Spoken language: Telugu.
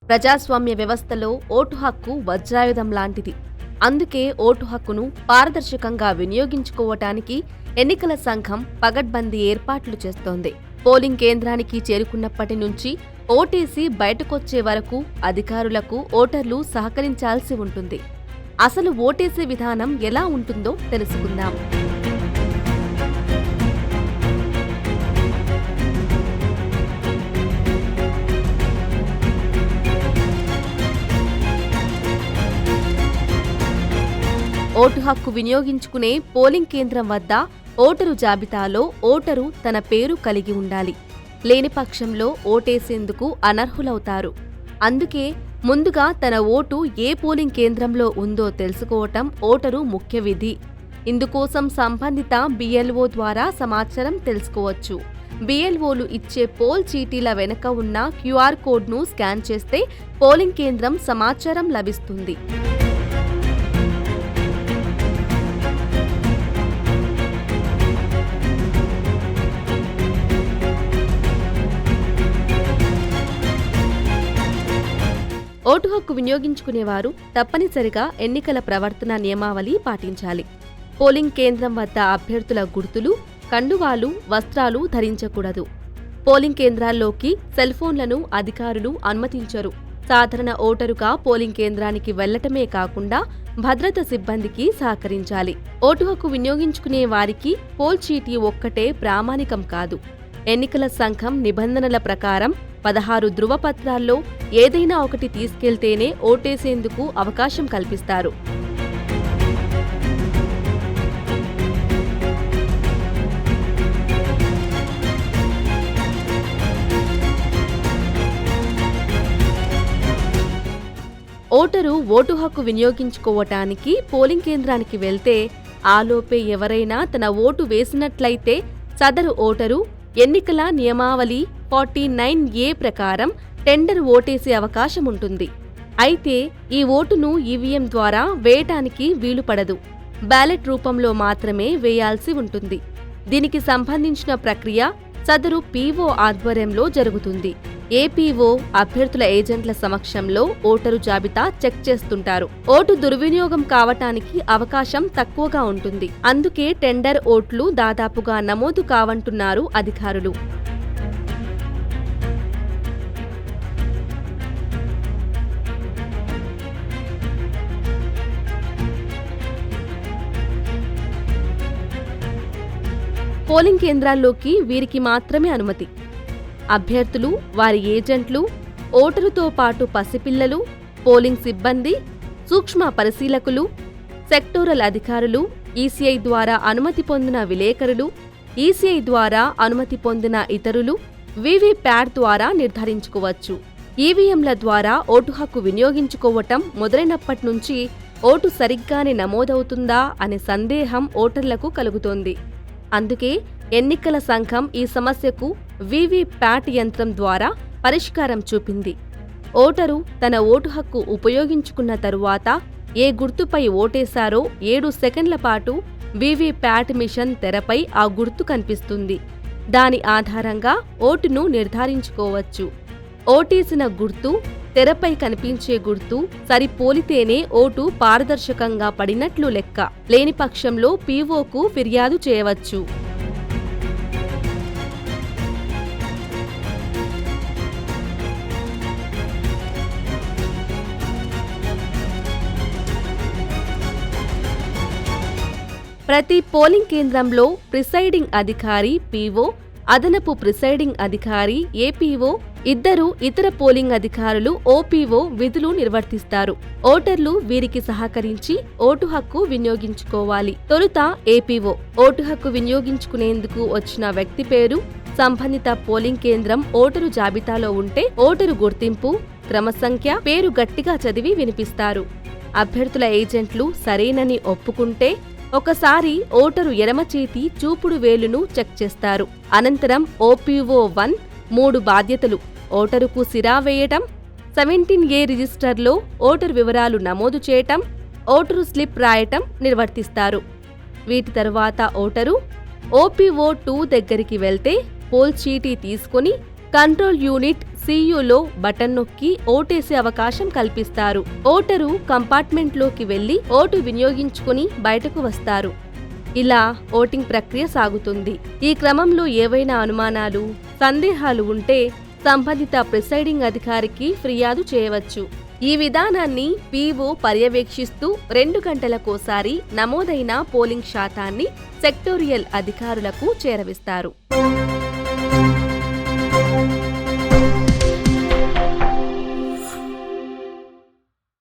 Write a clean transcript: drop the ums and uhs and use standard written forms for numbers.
ప్రజాస్వామ్య వ్యవస్థలో ఓటు హక్కు వజ్రాయుధం లాంటిది. అందుకే ఓటు హక్కును పారదర్శకంగా వినియోగించుకోవటానికి ఎన్నికల సంఘం పగడ్బందీ ఏర్పాట్లు చేస్తోంది. పోలింగ్ కేంద్రానికి చేరుకున్నప్పటి నుంచి ఓటేసి బయటకొచ్చే వరకు అధికారులకు ఓటర్లు సహకరించాల్సి ఉంటుంది. అసలు ఓటేసే విధానం ఎలా ఉంటుందో తెలుసుకుందాం. ఓటు హక్కు వినియోగించుకునే పోలింగ్ కేంద్రం వద్ద ఓటరు జాబితాలో ఓటరు తన పేరు కలిగి ఉండాలి. లేని పక్షంలో ఓటేసేందుకు అనర్హులవుతారు. అందుకే ముందుగా తన ఓటు ఏ పోలింగ్ కేంద్రంలో ఉందో తెలుసుకోవటం ఓటరు ముఖ్య విధి. ఇందుకోసం సంబంధిత BLO ద్వారా సమాచారం తెలుసుకోవచ్చు. BLOలు ఇచ్చే పోల్ చీటీల వెనుక ఉన్న QR కోడ్ను స్కాన్ చేస్తే పోలింగ్ కేంద్రం సమాచారం లభిస్తుంది. ఓటు హక్కు వినియోగించుకునేవారు తప్పనిసరిగా ఎన్నికల ప్రవర్తన నియమావళి పాటించాలి. పోలింగ్ కేంద్రం వద్ద అభ్యర్థుల గుర్తులు, కండువాలు, వస్త్రాలు ధరించకూడదు. పోలింగ్ కేంద్రాల్లోకి సెల్ఫోన్లను అధికారులు అనుమతించరు. సాధారణ ఓటరుగా పోలింగ్ కేంద్రానికి వెళ్లటమే కాకుండా భద్రత సిబ్బందికి సహకరించాలి. ఓటు హక్కు వినియోగించుకునే వారికి పోల్ చీటీ ఒక్కటే ప్రామాణికం కాదు. ఎన్నికల సంఘం నిబంధనల ప్రకారం 16 ధృవపత్రాల్లో ఏదైనా ఒకటి తీసుకెళ్తేనే ఓటేసేందుకు అవకాశం కల్పిస్తారు. ఓటరు ఓటు హక్కు వినియోగించుకోవటానికి పోలింగ్ కేంద్రానికి వెళ్తే ఆలోపే ఎవరైనా తన ఓటు వేసినట్లయితే సదరు ఓటరు ఎన్నికల నియమావళి 49A ప్రకారం టెండర్ ఓటేసే అవకాశం ఉంటుంది. అయితే ఈ ఓటును EVM ద్వారా వేయటానికి వీలుపడదు. బ్యాలెట్ రూపంలో మాత్రమే వేయాల్సి ఉంటుంది. దీనికి సంబంధించిన ప్రక్రియ సదరు PO ఆధ్వర్యంలో జరుగుతుంది. APO అభ్యర్థుల ఏజెంట్ల సమక్షంలో ఓటరు జాబితా చెక్ చేస్తుంటారు. ఓటు దుర్వినియోగం కావటానికి అవకాశం తక్కువగా ఉంటుంది. అందుకే టెండర్ ఓట్లు దాదాపుగా నమోదు కావంటున్నారు అధికారులు. పోలింగ్ కేంద్రాల్లోకి వీరికి మాత్రమే అనుమతి. అభ్యర్థులు, వారి ఏజెంట్లు, ఓటరుతో పాటు పసిపిల్లలు, పోలింగ్ సిబ్బంది, సూక్ష్మ పరిశీలకులు, సెక్టోరల్ అధికారులు, ECI ద్వారా అనుమతి పొందిన విలేకరులు, ECI ద్వారా అనుమతి పొందిన ఇతరులు VVPAT ద్వారా నిర్ధారించుకోవచ్చు. EVMల ద్వారా ఓటు హక్కు వినియోగించుకోవటం మొదలైనప్పటి నుంచి ఓటు సరిగ్గానే నమోదవుతుందా అనే సందేహం ఓటర్లకు కలుగుతోంది. అందుకే ఎన్నికల సంఘం ఈ సమస్యకు VVPAT యంత్రం ద్వారా పరిష్కారం చూపింది. ఓటరు తన ఓటు హక్కు ఉపయోగించుకున్న తరువాత ఏ గుర్తుపై ఓటేశారో 7 సెకండ్ల పాటు VVPAT మిషన్ తెరపై ఆ గుర్తు కనిపిస్తుంది. దాని ఆధారంగా ఓటును నిర్ధారించుకోవచ్చు. ఓటేసిన గుర్తు, తెరపై కనిపించే గుర్తు సరిపోలితేనే ఓటు పారదర్శకంగా పడినట్లు లెక్క. లేని పక్షంలో POకు ఫిర్యాదు చేయవచ్చు. ప్రతి పోలింగ్ కేంద్రంలో ప్రిసైడింగ్ అధికారి PO, అదనపు ప్రిసైడింగ్ అధికారి APO, ఇద్దరు ఇతర పోలింగ్ అధికారులు OPO విధులు నిర్వర్తిస్తారు. ఓటర్లు వీరికి సహకరించి ఓటు హక్కు వినియోగించుకోవాలి. తొలుత APO ఓటు హక్కు వినియోగించుకునేందుకు వచ్చిన వ్యక్తి పేరు, సంబంధిత పోలింగ్ కేంద్రం ఓటరు జాబితాలో ఉంటే ఓటరు గుర్తింపు, క్రమ సంఖ్య, పేరు గట్టిగా చదివి వినిపిస్తారు. అభ్యర్థుల ఏజెంట్లు సరేనని ఒప్పుకుంటే ఒకసారి ఓటరు ఎడమ చేతి చూపుడు వేలును చెక్ చేస్తారు. అనంతరం OPO1 3 బాధ్యతలు: ఓటరుకు సిరా వేయటం, 17A రిజిస్టర్లో ఓటరు వివరాలు నమోదు చేయటం, ఓటరు స్లిప్ రాయటం నిర్వర్తిస్తారు. వీటి తరువాత ఓటరు OPO2 దగ్గరికి వెళ్తే పోల్ చీటీ తీసుకుని కంట్రోల్ యూనిట్ సీయూలో బటన్ నొక్కి ఓటేసే అవకాశం కల్పిస్తారు. ఓటరు కంపార్ట్మెంట్లోకి వెళ్లి ఓటు వినియోగించుకుని బయటకు వస్తారు. ఇలా ఓటింగ్ ప్రక్రియ సాగుతుంది. ఈ క్రమంలో ఏవైనా అనుమానాలు, సందేహాలు ఉంటే సంబంధిత ప్రిసైడింగ్ అధికారికి ఫిర్యాదు చేయవచ్చు. ఈ విధానాన్ని పీఓ పర్యవేక్షిస్తూ 2 గంటలకోసారి నమోదైన పోలింగ్ శాతాన్ని సెక్టోరియల్ అధికారులకు చేరవిస్తారు.